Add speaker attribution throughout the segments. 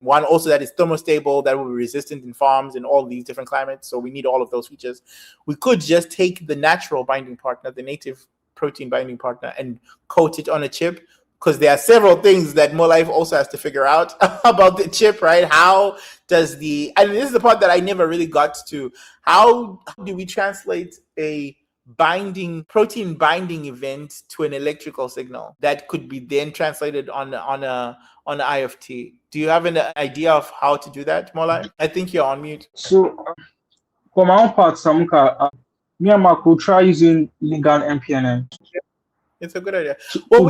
Speaker 1: one also that is thermostable, that will be resistant in farms in all these different climates. So we need all of those features. We could just take the natural binding partner, the native protein binding partner, and coat it on a chip, because there are several things that MoLife also has to figure out about the chip, right? How does and this is the part that I never really got to, how do we translate a protein binding event to an electrical signal that could be then translated on a IFT? Do you have an idea of how to do that, MoLife? I think you're on mute.
Speaker 2: So for my own part, Samuka, me and Mark will try using ligand MPNN.
Speaker 1: It's a good idea.
Speaker 2: Well,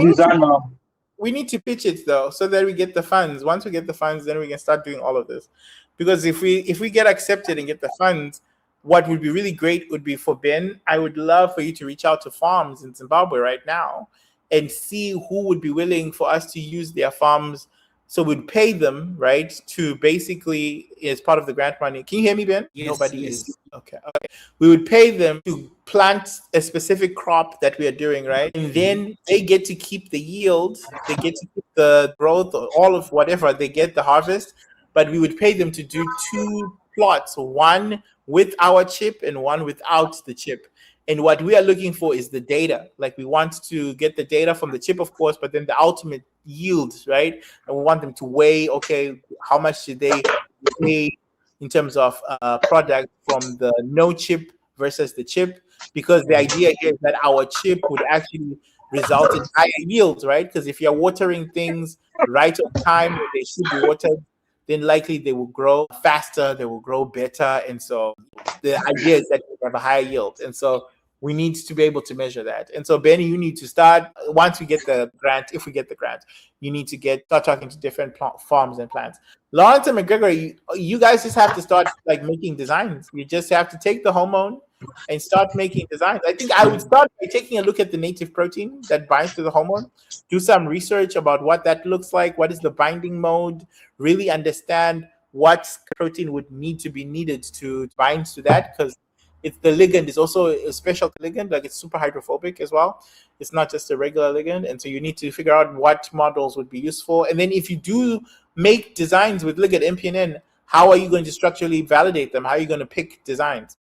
Speaker 1: we need to pitch it though, so that we get the funds. Once we get the funds, then we can start doing all of this. Because if we get accepted and get the funds, what would be really great would be for Ben, I would love for you to reach out to farms in Zimbabwe right now and see who would be willing for us to use their farms. So we'd pay them, right, to basically, as part of the grant money. Can you hear me, Ben?
Speaker 3: Yes,
Speaker 1: Nobody
Speaker 3: yes.
Speaker 1: is. Okay. We would pay them to plant a specific crop that we are doing, right? And then they get to keep the yield, they get to keep the growth, all of whatever, they get the harvest. But we would pay them to do 2 plots, one with our chip and one without the chip. And what we are looking for is the data. Like, we want to get the data from the chip, of course, but then the ultimate yield, right? And we want them to weigh, okay, how much did they pay in terms of product from the no chip versus the chip? Because the idea here is that our chip would actually result in higher yields, right? Because if you're watering things right on time when they should be watered, then likely they will grow faster, they will grow better. And so the idea is that we have a higher yield. And so we need to be able to measure that. And so, Benny, you need to start, once we get the grant, if we get the grant, you need to start talking to different farms and plants. Lawrence and McGregor, you guys just have to start like making designs. You just have to take the hormone and start making designs. I think I would start by taking a look at the native protein that binds to the hormone, do some research about what that looks like, what is the binding mode, really understand what protein would need to be needed to bind to that, because it's the ligand is also a special ligand, like it's super hydrophobic as well. It's not just a regular ligand. And so you need to figure out what models would be useful. And then if you do make designs with ligand MPNN, how are you going to structurally validate them? How are you going to pick designs?